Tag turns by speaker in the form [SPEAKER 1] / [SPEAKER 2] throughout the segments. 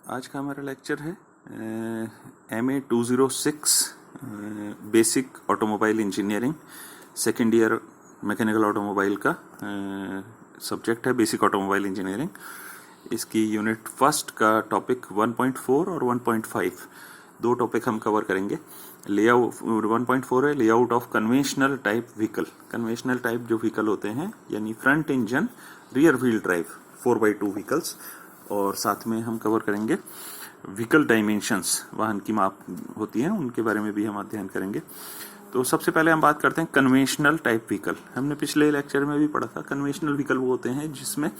[SPEAKER 1] आज का हमारा लेक्चर है MA 206 basic automobile engineering second year mechanical automobile का सब्जेक्ट है बेसिक ऑटोमोबाइल इंजीनियरिंग। इसकी यूनिट फर्स्ट का टॉपिक 1.4 और 1.5 दो टॉपिक हम कवर करेंगे। लेआउट 1.4 है layout of conventional type vehicle. Conventional type जो व्हीकल होते हैं यानी front engine rear wheel drive 4x2 vehicles, और साथ में हम कवर करेंगे व्हीकल डायमेंशंस, वाहन की माप होती है उनके बारे में भी हम अध्ययन करेंगे। तो सबसे पहले हम बात करते हैं कन्वेंशनल टाइप व्हीकल। हमने पिछले लेक्चर में भी पढ़ा था कन्वेंशनल व्हीकल वो होते हैं जिसमें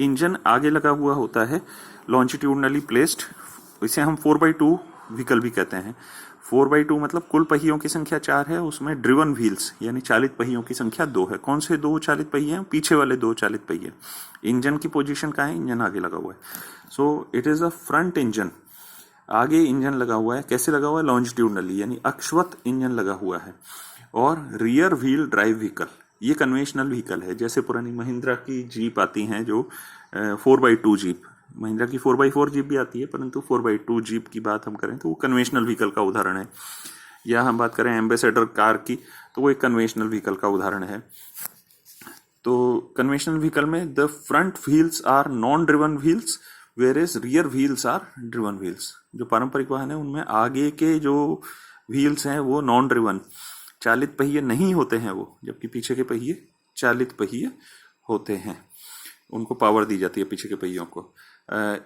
[SPEAKER 1] इंजन आगे लगा हुआ होता है लॉन्जिट्यूडनली प्लेस्ड। इसे हम 4x2 व्हीकल भी कहते हैं। 4x2 मतलब कुल पहियों की संख्या 4 है, उसमें ड्रिवन व्हील्स यानी चालित पहियों की संख्या 2 है। कौन से 2 चालित पहिए हैं? पीछे वाले 2 चालित पहिए। इंजन की पोजीशन कहाँ है? इंजन आगे लगा हुआ है। So it is a front engine. आगे इंजन लगा हुआ है। कैसे लगा हुआ है? लॉन्जिट्यूडनली यानी अक्षवत इंजन लगा हुआ है। और रियर व्हील ड्राइव व्हीकल ये कन्वेंशनल व्हीकल है। जैसे पुरानी महिंद्रा की जीप आती हैं जो 4x2 जीप, महिंद्रा की 4x4 जीप भी आती है, परंतु 4x2 जीप की बात हम करें तो वो कन्वेंशनल व्हीकल का उदाहरण है। या हम बात करें एम्बेसडर कार की तो वो एक कन्वेंशनल व्हीकल का उदाहरण है। तो कन्वेंशनल व्हीकल में the front wheels are non driven wheels whereas rear wheels are driven wheels. जो पारंपरिक वाहन है उनमें आगे के जो व्हील्स हैं वो नॉन ड्रिवन चालित पहिए नहीं होते हैं वो, जबकि पीछे के पहिए चालित पहिए होते हैं, उनको पावर दी जाती है पीछे के पहियों को।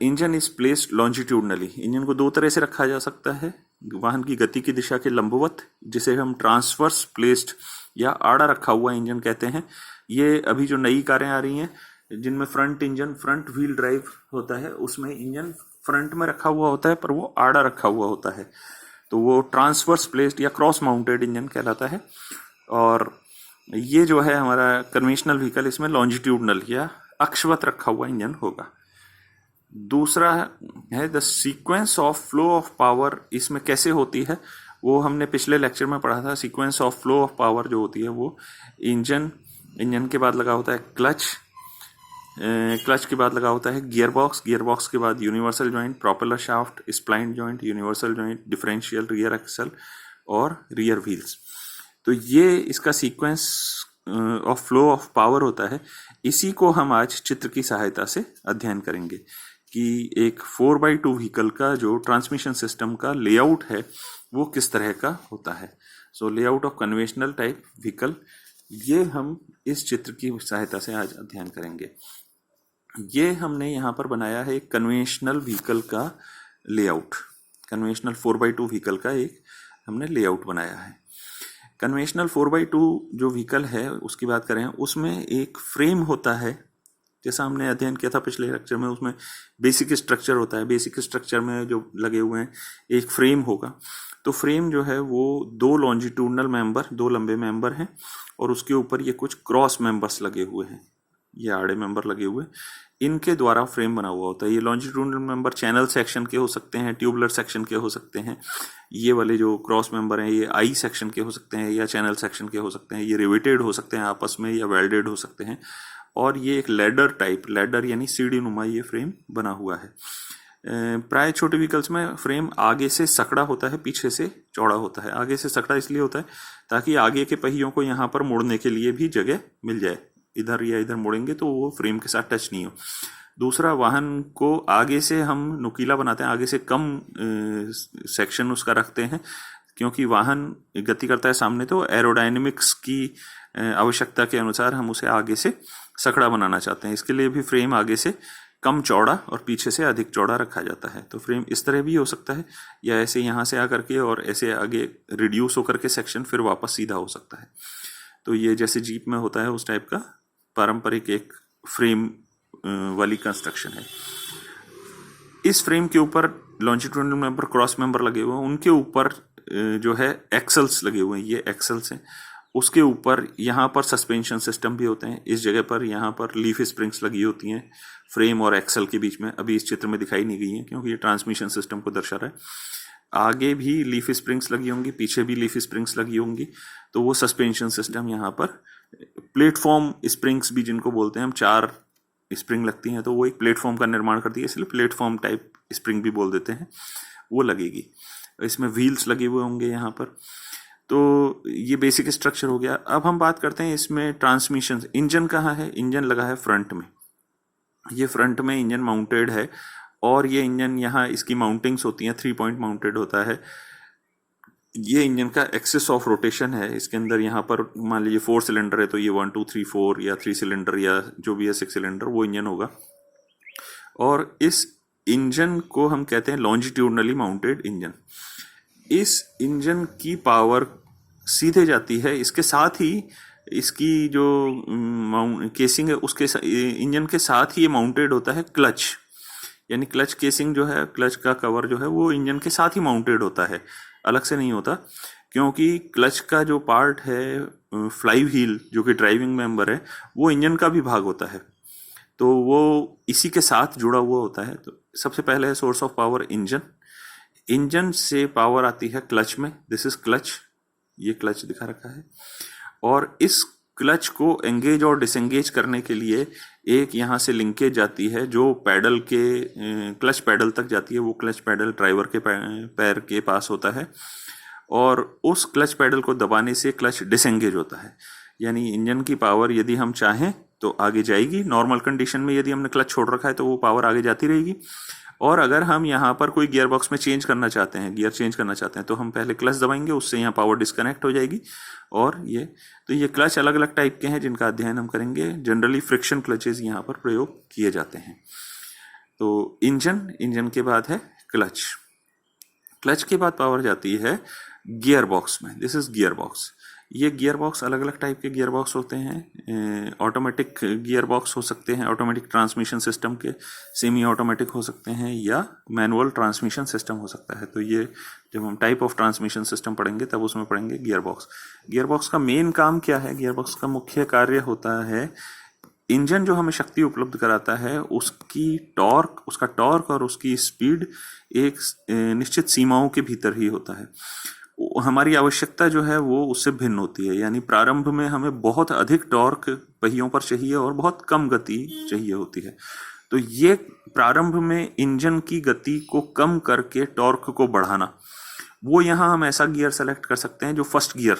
[SPEAKER 1] Engine is placed longitudinally. Engine को 2 तरह से रखा जा सकता है, वाहन की गति की दिशा के लंबवत जिसे हम ट्रांसवर्स प्लेस्ड या आड़ा रखा हुआ इंजन कहते हैं। ये अभी जो नई कारें आ रही हैं जिनमें front engine front wheel drive होता है उसमें इंजन फ्रंट में रखा हुआ होता है पर वो आड़ा रखा हुआ होता है, तो वो ट्रांसवर्स प्लेस्ड या क्रॉस माउंटेड इंजन कहलाता है। और ये जो है हमारा कन्वेंशनल व्हीकल, इसमें लॉन्जिट्यूडनल या अक्षवत रखा हुआ इंजन होगा। दूसरा है the sequence of flow of power. इसमें कैसे होती है वो हमने पिछले लेक्चर में पढ़ा था। Sequence of flow of power जो होती है वो इंजन के बाद लगा होता है क्लच के बाद लगा होता है गियर बॉक्स के बाद universal joint, propeller shaft, spline joint, universal joint, differential, rear axle और रियर व्हील्स। तो ये इसका sequence of flow of power होता है। इसी को हम आज चित्र की सहायता से अध्ययन करेंगे कि एक 4x2 व्हीकल का जो ट्रांसमिशन सिस्टम का लेआउट है वो किस तरह का होता है। So layout of conventional type vehicle, ये हम इस चित्र की सहायता से आज अध्ययन करेंगे। ये हमने यहाँ पर बनाया है एक कन्वेंशनल व्हीकल का लेआउट। कन्वेंशनल 4x2 व्हीकल का एक हमने लेआउट बनाया है। कन्वेंशनल 4x2 जो व्हीकल है उसकी बात करें, उसमें एक फ्रेम होता है। जैसा हमने अध्ययन किया था पिछले लेक्चर में, उसमें बेसिक स्ट्रक्चर होता है। बेसिक स्ट्रक्चर में जो लगे हुए हैं एक फ्रेम होगा। तो फ्रेम जो है वो 2 लॉन्जिट्यूडनल मेंबर, 2 लंबे मेंबर हैं और उसके ऊपर ये कुछ क्रॉस मेंबर्स लगे हुए हैं, ये आड़े मेंबर लगे हुए, इनके द्वारा फ्रेम बना हुआ होता है। ये लॉन्जिट्यूडनल मेंबर चैनल सेक्शन के हो सकते हैं, ट्यूबुलर सेक्शन के हो सकते हैं। ये वाले जो क्रॉस मेंबर हैं ये आई सेक्शन के हो सकते हैं या चैनल सेक्शन के हो सकते हैं। ये रिवेटेड हो सकते हैं आपस में या वेल्डेड हो सकते हैं। और ये एक लैडर यानी सीढ़ी नुमा ये फ्रेम बना हुआ है। प्राय छोटे व्हीकल्स में फ्रेम आगे से सकड़ा होता है, पीछे से चौड़ा होता है। आगे से सकड़ा इसलिए होता है ताकि आगे के पहियों को यहाँ पर मोड़ने के लिए भी जगह मिल जाए। इधर या इधर मोड़ेंगे तो वो फ्रेम के साथ टच नहीं हो। दूसरा, वाहन को आगे से हम नुकीला बनाते हैं, आगे से कम सेक्शन उसका रखते हैं क्योंकि वाहन गति करता है सामने, तो एरोडायनेमिक्स की आवश्यकता के अनुसार हम उसे आगे से सकड़ा बनाना चाहते हैं। इसके लिए भी फ्रेम आगे से कम चौड़ा और पीछे से अधिक चौड़ा रखा जाता है। तो फ्रेम इस तरह भी हो सकता है या ऐसे यहाँ से आकर के और ऐसे आगे रिड्यूस होकर के सेक्शन फिर वापस सीधा हो सकता है। तो ये जैसे जीप में होता है उस टाइप का पारंपरिक एक फ्रेम वाली कंस्ट्रक्शन है। इस फ्रेम के ऊपर लॉन्जिट्यूडनल मेंबर, क्रॉस मेंबर लगे हुए हैं, उनके ऊपर जो है एक्सल्स लगे हुए हैं, ये एक्सल्स हैं। उसके ऊपर यहाँ पर सस्पेंशन सिस्टम भी होते हैं। इस जगह पर यहाँ पर लीफ स्प्रिंग्स लगी होती हैं फ्रेम और एक्सल के बीच में। अभी इस चित्र में दिखाई नहीं गई हैं क्योंकि ये ट्रांसमिशन सिस्टम को दर्शा रहा है। आगे भी लीफ स्प्रिंग्स लगी होंगी, पीछे भी लीफ स्प्रिंग्स लगी होंगी। तो वो सस्पेंशन सिस्टम यहाँ पर प्लेटफॉर्म स्प्रिंग्स भी जिनको बोलते हैं हम, 4 स्प्रिंग लगती हैं, तो वो एक प्लेटफॉर्म का निर्माण करती है, इसलिए प्लेटफॉर्म टाइप स्प्रिंग भी बोल देते हैं, वो लगेगी। इसमें व्हील्स लगे हुए होंगे यहाँ पर। तो ये बेसिक स्ट्रक्चर हो गया। अब हम बात करते हैं इसमें ट्रांसमिशन। इंजन कहाँ है? इंजन लगा है फ्रंट में। ये फ्रंट में इंजन माउंटेड है, और ये इंजन यहाँ इसकी माउंटिंग्स होती हैं, 3 पॉइंट माउंटेड होता है। ये इंजन का एक्सिस ऑफ रोटेशन है। इसके अंदर यहाँ पर मान लीजिए 4 सिलेंडर है, तो ये 1 2 3 4 या 3 सिलेंडर या जो भी है 6 सिलेंडर, वो इंजन होगा। और इस इंजन को हम कहते हैं लॉन्जिट्यूडनली माउंटेड इंजन। इस इंजन की पावर सीधे जाती है, इसके साथ ही इसकी जो केसिंग है उसके इंजन के साथ ही ये माउंटेड होता है क्लच। यानी क्लच केसिंग जो है, क्लच का कवर जो है, वो इंजन के साथ ही माउंटेड होता है, अलग से नहीं होता। क्योंकि क्लच का जो पार्ट है, फ्लाई व्हील जो कि ड्राइविंग मेंबर है, वो इंजन का भी भाग होता है, तो वो इसी के साथ जुड़ा हुआ होता है। तो सबसे पहले है source of power engine. Engine से पावर आती है क्लच में, दिस इज क्लच, ये क्लच दिखा रखा है। और इस क्लच को एंगेज और डिसएंगेज करने के लिए एक यहाँ से लिंकेज जाती है जो पैडल के क्लच पैडल तक जाती है। वो क्लच पैडल ड्राइवर के पैर के पास होता है, और उस क्लच पैडल को दबाने से क्लच डिसएंगेज होता है। यानी इंजन की पावर यदि हम चाहें तो आगे जाएगी। नॉर्मल कंडीशन में यदि हमने क्लच छोड़ रखा है तो वो पावर आगे जाती रहेगी। और अगर हम यहाँ पर कोई गियर बॉक्स में चेंज करना चाहते हैं, गियर चेंज करना चाहते हैं, तो हम पहले क्लच दबाएंगे, उससे यहाँ पावर डिस्कनेक्ट हो जाएगी। और ये क्लच अलग अलग टाइप के हैं जिनका अध्ययन हम करेंगे। जनरली फ्रिक्शन क्लचेज यहाँ पर प्रयोग किए जाते हैं। तो इंजन के बाद है क्लच। क्लच के बाद पावर जाती है गियर बॉक्स में, दिस इज गियर बॉक्स। ये गियर बॉक्स अलग अलग टाइप के गियर बॉक्स होते हैं। ऑटोमेटिक गियर बॉक्स हो सकते हैं, ऑटोमेटिक ट्रांसमिशन सिस्टम के, सेमी ऑटोमेटिक हो सकते हैं, या मैनुअल ट्रांसमिशन सिस्टम हो सकता है। तो ये जब हम टाइप ऑफ ट्रांसमिशन सिस्टम पढ़ेंगे तब उसमें पढ़ेंगे गियर बॉक्स। गियर बॉक्स का मेन काम क्या है? गियर बॉक्स का मुख्य कार्य होता है इंजन जो हमें शक्ति उपलब्ध कराता है, उसका टॉर्क और उसकी स्पीड एक निश्चित सीमाओं के भीतर ही होता है। हमारी आवश्यकता जो है वो उससे भिन्न होती है। यानी प्रारंभ में हमें बहुत अधिक टॉर्क पहियों पर चाहिए और बहुत कम गति चाहिए होती है। तो ये प्रारंभ में इंजन की गति को कम करके टॉर्क को बढ़ाना, वो यहाँ हम ऐसा गियर सेलेक्ट कर सकते हैं जो फर्स्ट गियर,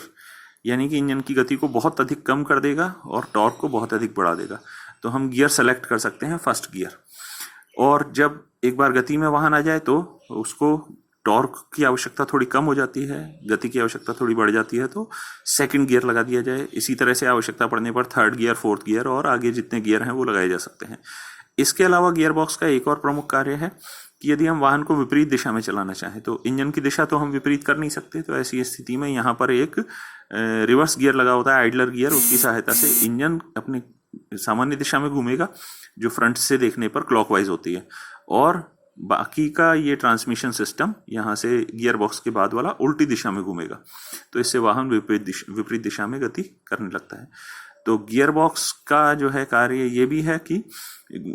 [SPEAKER 1] यानी कि इंजन की गति को बहुत अधिक कम कर देगा और टॉर्क को बहुत अधिक बढ़ा देगा। तो हम गियर सेलेक्ट कर सकते हैं फर्स्ट गियर। और जब एक बार गति में वाहन आ जाए तो उसको टॉर्क की आवश्यकता थोड़ी कम हो जाती है, गति की आवश्यकता थोड़ी बढ़ जाती है, तो सेकंड गियर लगा दिया जाए। इसी तरह से आवश्यकता पड़ने पर थर्ड गियर, फोर्थ गियर और आगे जितने गियर हैं वो लगाए जा सकते हैं। इसके अलावा गियर बॉक्स का एक और प्रमुख कार्य है कि यदि हम वाहन को विपरीत दिशा में चलाना चाहें, तो इंजन की दिशा तो हम विपरीत कर नहीं सकते, तो ऐसी स्थिति में यहाँ पर एक रिवर्स गियर लगा होता है, आइडलर गियर। उसकी सहायता से इंजन अपनी सामान्य दिशा में घूमेगा जो फ्रंट से देखने पर क्लॉकवाइज होती है, और बाकी का ये ट्रांसमिशन सिस्टम यहाँ से गियर बॉक्स के बाद वाला उल्टी दिशा में घूमेगा। तो इससे वाहन विपरीत दिशा में गति करने लगता है। तो गियर बॉक्स का जो है कार्य ये भी है कि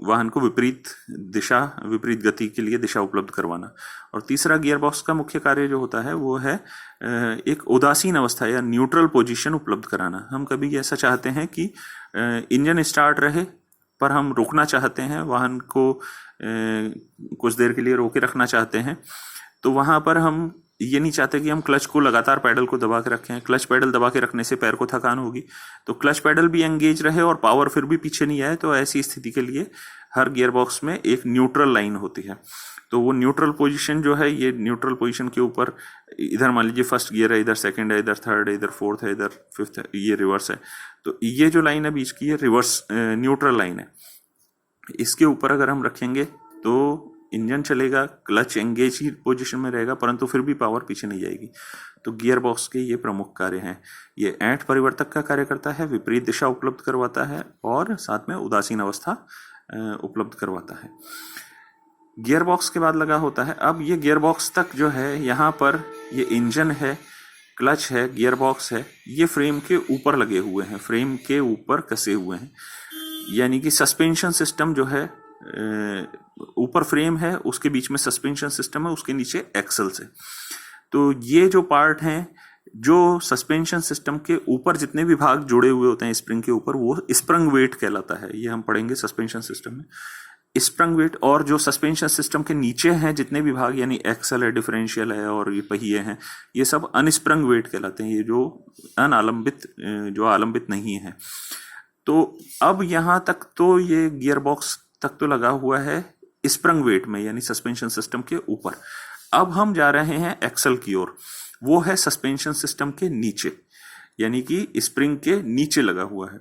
[SPEAKER 1] वाहन को विपरीत गति के लिए दिशा उपलब्ध करवाना। और तीसरा गियर बॉक्स का मुख्य कार्य जो होता है वो है एक उदासीन अवस्था या न्यूट्रल पोजीशन उपलब्ध कराना। हम कभी ऐसा चाहते हैं कि इंजन स्टार्ट रहे पर हम रुकना चाहते हैं, वाहन को कुछ देर के लिए रोके रखना चाहते हैं, तो वहां पर हम ये नहीं चाहते कि हम क्लच को लगातार पैडल को दबा के रखें। क्लच पैडल दबा के रखने से पैर को थकान होगी, तो क्लच पैडल भी एंगेज रहे और पावर फिर भी पीछे नहीं आए। तो ऐसी स्थिति के लिए हर गियर बॉक्स में एक न्यूट्रल लाइन होती है। तो वो न्यूट्रल पोजीशन जो है, ये न्यूट्रल पोजीशन के ऊपर इधर मान लीजिए फर्स्ट गियर है, इधर सेकंड है, इधर थर्ड है, इधर फोर्थ है, इधर फिफ्थ है, ये रिवर्स है। तो ये जो लाइन है बीच की, ये रिवर्स न्यूट्रल लाइन है। इसके ऊपर अगर हम रखेंगे तो इंजन चलेगा, क्लच एंगेज ही पोजीशन में रहेगा, परंतु फिर भी पावर पीछे नहीं जाएगी। तो गियर बॉक्स के ये प्रमुख कार्य हैं। ये ऐंठ परिवर्तक का कार्य करता है, विपरीत दिशा उपलब्ध करवाता है और साथ में उदासीन अवस्था उपलब्ध करवाता है। गियर बॉक्स के बाद लगा होता है, अब ये गियर बॉक्स तक जो है, यहाँ पर ये इंजन है, क्लच है, गियर बॉक्स है, ये फ्रेम के ऊपर लगे हुए हैं, फ्रेम के ऊपर कसे हुए हैं। यानी कि सस्पेंशन सिस्टम जो है, ऊपर फ्रेम है, उसके बीच में सस्पेंशन सिस्टम है, उसके नीचे एक्सल्स है। तो ये जो पार्ट हैं जो सस्पेंशन सिस्टम के ऊपर जितने भी भाग जुड़े हुए होते हैं स्प्रिंग के ऊपर, वो स्प्रंग वेट कहलाता है। ये हम पढ़ेंगे सस्पेंशन सिस्टम में, स्प्रंग वेट। और जो सस्पेंशन सिस्टम के नीचे हैं जितने भी भाग, यानी एक्सल है, डिफरेंशियल है और ये पहिए हैं, ये सब अनस्प्रंग वेट कहलाते हैं, ये जो अनालंबित, जो आलंबित नहीं है। तो अब यहाँ तक तो ये गियर बॉक्स तक तो लगा हुआ है स्प्रंग वेट में, यानी सस्पेंशन सिस्टम के ऊपर। अब हम जा रहे हैं एक्सल की ओर, वो है सस्पेंशन सिस्टम के नीचे, यानी कि स्प्रिंग के नीचे लगा हुआ है।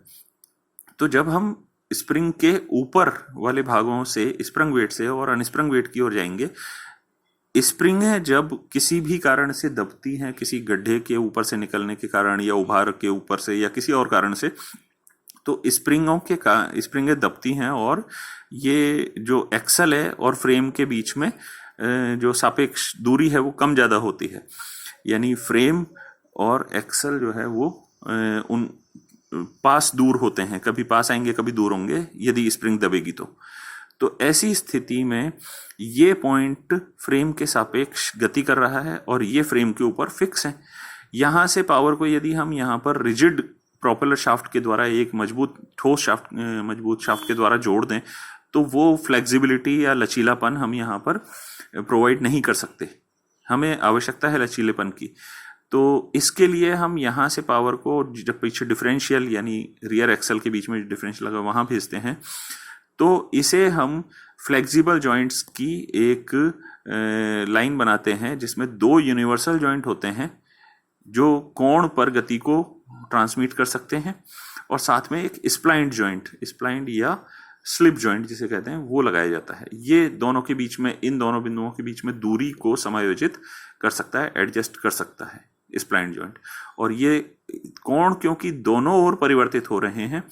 [SPEAKER 1] तो जब हम स्प्रिंग के ऊपर वाले भागों से, स्प्रिंग वेट से और अनस्प्रिंग वेट की ओर जाएंगे, स्प्रिंग है जब किसी भी कारण से दबती हैं, किसी गड्ढे के ऊपर से निकलने के कारण या उभार के ऊपर से या किसी और कारण से, तो स्प्रिंगें दबती हैं और ये जो एक्सल है और फ्रेम के बीच में जो सापेक्ष दूरी है वो कम ज्यादा होती है, यानी फ्रेम और एक्सल जो है वो उन पास दूर होते हैं, कभी पास आएंगे कभी दूर होंगे यदि स्प्रिंग दबेगी तो ऐसी स्थिति में ये पॉइंट फ्रेम के सापेक्ष गति कर रहा है और ये फ्रेम के ऊपर फिक्स है। यहां से पावर को यदि हम यहाँ पर रिजिड प्रोपेलर शाफ्ट के द्वारा, एक मजबूत शाफ्ट के द्वारा जोड़ दें, तो वो फ्लेक्सिबिलिटी या लचीलापन हम यहाँ पर प्रोवाइड नहीं कर सकते, हमें आवश्यकता है लचीलेपन की। तो इसके लिए हम यहाँ से पावर को जब पीछे डिफरेंशियल यानी रियर एक्सल के बीच में डिफरेंशियल लगा वहां भेजते हैं, तो इसे हम फ्लेक्सिबल जॉइंट्स की एक लाइन बनाते हैं जिसमें दो यूनिवर्सल जॉइंट होते हैं जो कोण पर गति को ट्रांसमिट कर सकते हैं, और साथ में एक स्प्लाइंड या स्लिप जॉइंट जिसे कहते हैं वो लगाया जाता है। ये दोनों के बीच में, इन दोनों बिंदुओं के बीच में दूरी को समायोजित कर सकता है, एडजस्ट कर सकता है स्प्लाइंड जॉइंट। और ये कोण क्योंकि दोनों ओर परिवर्तित हो रहे हैं,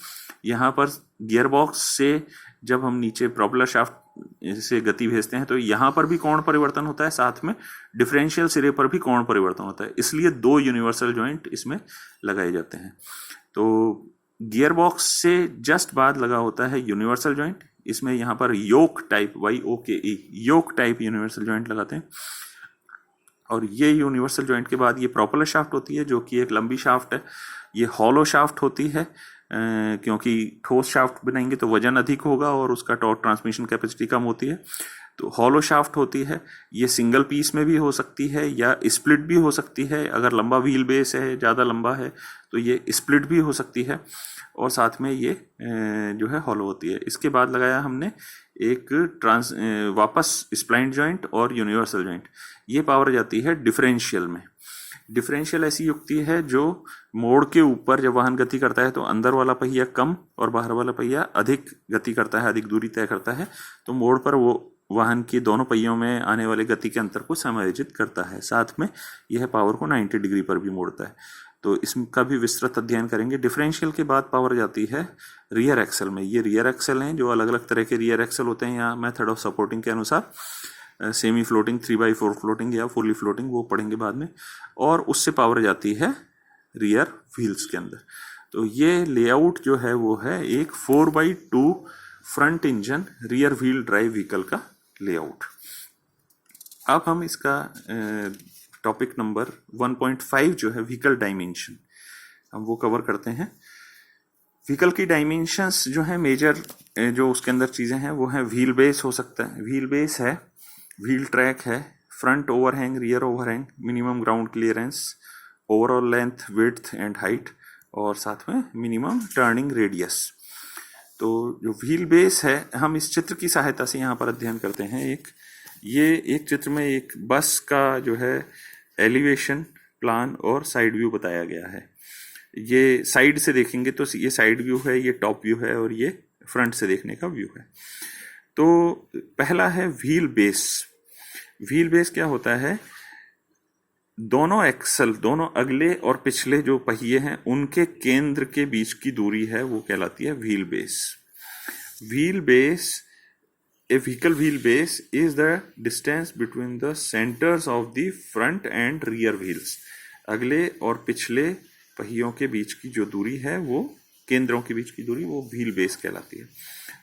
[SPEAKER 1] यहाँ पर गियर बॉक्स से जब हम नीचे प्रोपेलर शाफ्ट से गति भेजते हैं तो यहाँ पर भी कोण परिवर्तन होता है, साथ में डिफरेंशियल सिरे पर भी कोण परिवर्तन होता है, इसलिए दो यूनिवर्सल जॉइंट इसमें लगाए जाते हैं। तो गियर बॉक्स से जस्ट बाद लगा होता है यूनिवर्सल जॉइंट, इसमें यहाँ पर योक टाइप YOKE योक टाइप यूनिवर्सल जॉइंट लगाते हैं। और ये यूनिवर्सल जॉइंट के बाद ये प्रोपेलर शाफ्ट होती है जो कि एक लंबी शाफ्ट है। ये हॉलो शाफ्ट होती है क्योंकि ठोस शाफ्ट बनाएंगे तो वजन अधिक होगा और उसका टॉर्क ट्रांसमिशन कैपेसिटी कम होती है, तो हॉलो शाफ्ट होती है। ये सिंगल पीस में भी हो सकती है या स्प्लिट भी हो सकती है, अगर लंबा व्हील बेस है, ज़्यादा लंबा है तो ये स्प्लिट भी हो सकती है, और साथ में ये जो है हॉलो होती है। इसके बाद लगाया हमने एक वापस स्प्लाइंड जॉइंट और यूनिवर्सल जॉइंट। ये पावर जाती है डिफरेंशियल में। डिफरेंशियल ऐसी युक्ति है जो मोड़ के ऊपर जब वाहन गति करता है तो अंदर वाला पहिया कम और बाहर वाला पहिया अधिक गति करता है, अधिक दूरी तय करता है, तो मोड़ पर वो वाहन की दोनों पहियों में आने वाले गति के अंतर को समायोजित करता है। साथ में यह पावर को 90 डिग्री पर भी मोड़ता है, तो इसका भी विस्तृत अध्ययन करेंगे। डिफरेंशियल के बाद पावर जाती है रियर एक्सल में। ये रियर एक्सल हैं, जो अलग अलग तरह के रियर एक्सल होते हैं यहाँ मेथड ऑफ सपोर्टिंग के अनुसार, सेमी फ्लोटिंग, 3x4 फ्लोटिंग या फुली फ्लोटिंग, वो पढ़ेंगे बाद में। और उससे पावर जाती है रियर व्हील्स के अंदर। तो ये लेआउट जो है वो है एक 4x2 front engine rear wheel drive vehicle का लेआउट। अब हम इसका टॉपिक नंबर 1.5 जो है व्हीकल डायमेंशन, हम वो कवर करते हैं। व्हीकल की डायमेंशंस जो है मेजर जो उसके अंदर चीज़ें हैं वो है व्हील बेस हो सकता है, व्हील बेस है, व्हील ट्रैक है, front overhang, rear overhang, minimum ground clearance, overall length, width and height, और साथ में मिनिमम टर्निंग रेडियस। तो जो व्हील बेस है हम इस चित्र की सहायता से यहाँ पर अध्ययन करते हैं। एक चित्र में एक बस का जो है एलिवेशन, प्लान और साइड व्यू बताया गया है। ये साइड से देखेंगे तो ये साइड व्यू है, ये टॉप व्यू है, और ये फ्रंट से देखने का व्यू है। तो पहला है व्हील बेस। व्हील बेस क्या होता है? दोनों एक्सल, दोनों अगले और पिछले जो पहिए हैं उनके केंद्र के बीच की दूरी है वो कहलाती है wheel base. Wheel base, a vehicle wheel base is the distance between the centers of the front and rear wheels। अगले और पिछले पहियों के बीच की जो दूरी है वो, केंद्रों के बीच की दूरी, वो व्हील बेस कहलाती है।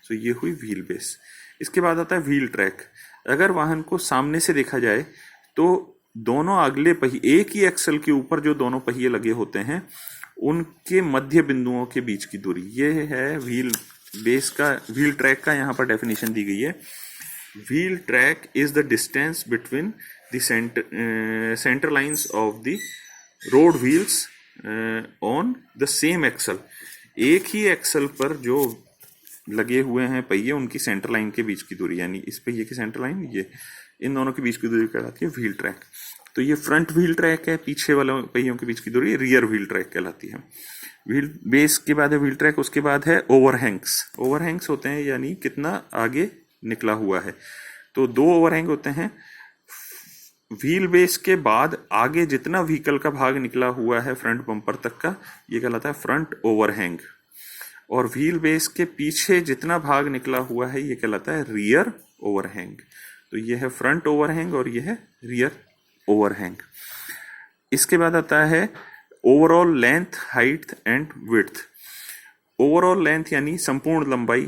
[SPEAKER 1] सो ये हुई व्हील बेस। इसके बाद आता है व्हील ट्रैक। अगर वाहन को सामने से देखा जाए तो दोनों अगले पहिए, एक ही एक्सल के ऊपर जो दोनों पहिए लगे होते हैं उनके मध्य बिंदुओं के बीच की दूरी, ये है व्हील बेस का, व्हील ट्रैक का यहाँ पर डेफिनेशन दी गई है। Wheel track is the distance between the centre lines of the road wheels on the same axle. एक ही एक्सल पर जो लगे हुए हैं पहिए उनकी सेंटर लाइन के बीच की दूरी, यानी इस पहिए की सेंटर लाइन, ये इन दोनों के बीच की दूरी कहलाती है व्हील ट्रैक। तो ये फ्रंट व्हील ट्रैक है, पीछे वाले पहियों के बीच की दूरी रियर व्हील ट्रैक कहलाती है। व्हील बेस के बाद है व्हील ट्रैक, उसके बाद है ओवरहैंग्स। ओवरहैंग्स होते हैं यानी कितना आगे निकला हुआ है। तो दो ओवरहैंग होते हैं। व्हील बेस के बाद आगे जितना व्हीकल का भाग निकला हुआ है फ्रंट बम्पर तक का, ये कहलाता है फ्रंट ओवरहैंग। और व्हील बेस के पीछे जितना भाग निकला हुआ है ये कहलाता है रियर ओवरहैंग। तो ये है फ्रंट ओवरहैंग और ये है रियर ओवरहैंग। इसके बाद आता है overall length, height and width. Overall length यानी संपूर्ण लंबाई,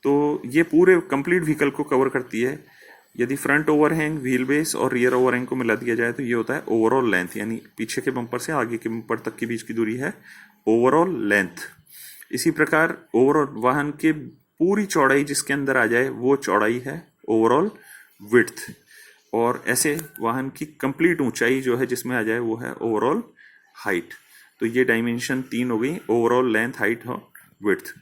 [SPEAKER 1] तो ये पूरे कंप्लीट व्हीकल को कवर करती है। यदि फ्रंट ओवरहैंग, व्हील बेस और रियर ओवरहैंग को मिला दिया जाए तो ये होता है ओवरऑल लेंथ, यानी पीछे के बम्पर से आगे के बम्पर तक के बीच की दूरी है ओवरऑल लेंथ। इसी प्रकार ओवरऑल वाहन के पूरी चौड़ाई जिसके अंदर आ जाए वो चौड़ाई है ओवरऑल विड्थ। और ऐसे वाहन की कंप्लीट ऊंचाई जो है जिसमें आ जाए वो है ओवरऑल हाइट। तो ये डायमेंशन 3 हो गई, ओवरऑल लेंथ, हाइट और विड्थ।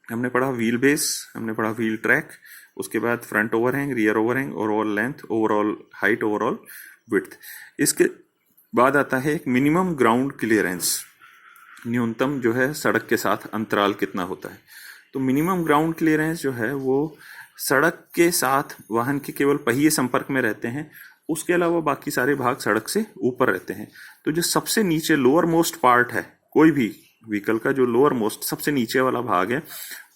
[SPEAKER 1] हमने पढ़ा व्हील बेस, हमने पढ़ा व्हील ट्रैक, उसके बाद front overhang, rear overhang, overall length, overall height, overall width. इसके बाद आता है एक मिनिमम ग्राउंड क्लियरेंस। न्यूनतम जो है सड़क के साथ अंतराल कितना होता है। तो मिनिमम ग्राउंड क्लियरेंस जो है वो सड़क के साथ वाहन के केवल पहिए संपर्क में रहते हैं, उसके अलावा बाकी सारे भाग सड़क से ऊपर रहते हैं। तो जो सबसे नीचे लोअर मोस्ट पार्ट है कोई भी व्हीकल का, जो लोअर मोस्ट सबसे नीचे वाला भाग है,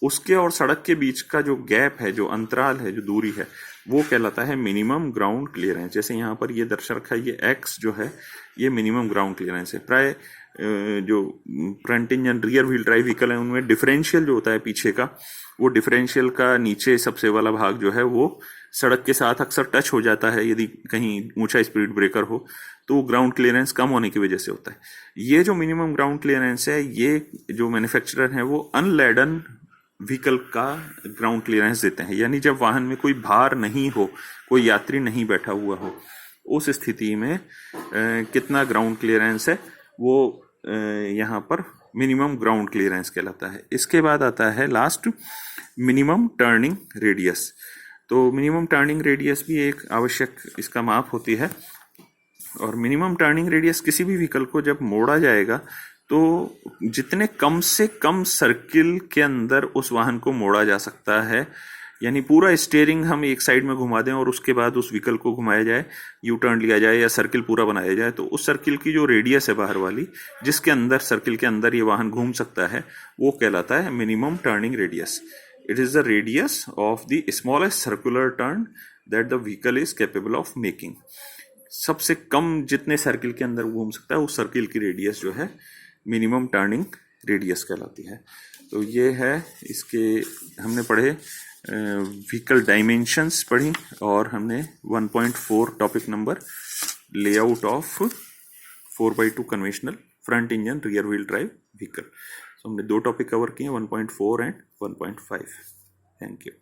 [SPEAKER 1] उसके और सड़क के बीच का जो गैप है, जो अंतराल है, जो दूरी है, वो कहलाता है मिनिमम ग्राउंड क्लियरेंस। जैसे यहाँ पर ये दर्शा रखा है, ये एक्स जो है ये मिनिमम ग्राउंड क्लियरेंस है। प्राय जो front engine rear wheel drive vehicle है उनमें डिफरेंशियल जो होता है पीछे का, वो डिफरेंशियल का नीचे सबसे वाला भाग जो है वो सड़क के साथ अक्सर टच हो जाता है यदि कहीं ऊंचा स्पीड ब्रेकर हो, तो ग्राउंड क्लियरेंस कम होने की वजह से होता है। ये जो मिनिमम ग्राउंड क्लियरेंस है, ये जो मैन्युफैक्चरर है वो अनलैडन व्हीकल का ग्राउंड क्लियरेंस देते हैं, यानी जब वाहन में कोई भार नहीं हो, कोई यात्री नहीं बैठा हुआ हो, उस स्थिति में कितना ग्राउंड क्लियरेंस है वो यहाँ पर मिनिमम ग्राउंड क्लियरेंस कहलाता है। इसके बाद आता है लास्ट मिनिमम टर्निंग रेडियस। तो मिनिमम टर्निंग रेडियस भी एक आवश्यक इसका माप होती है। और मिनिमम टर्निंग रेडियस किसी भी व्हीकल को जब मोड़ा जाएगा तो जितने कम से कम सर्किल के अंदर उस वाहन को मोड़ा जा सकता है, यानी पूरा स्टीयरिंग हम एक साइड में घुमा दें और उसके बाद उस व्हीकल को घुमाया जाए, यू टर्न लिया जाए या सर्किल पूरा बनाया जाए, तो उस सर्किल की जो रेडियस है बाहर वाली, जिसके अंदर सर्किल के अंदर ये वाहन घूम सकता है, वो कहलाता है minimum turning radius. It is the radius of the smallest circular turn that the vehicle is capable of making. सबसे कम जितने सर्किल के अंदर घूम सकता है उस सर्किल की रेडियस जो है मिनिमम टर्निंग रेडियस कहलाती है। तो ये है इसके, हमने पढ़े व्हीकल डायमेंशंस पढ़ी, और हमने 1.4 topic number layout of 4x2 conventional front engine rear wheel drive vehicle. तो हमने 2 टॉपिक कवर किए, 1.4 एंड 1.5। Thank you.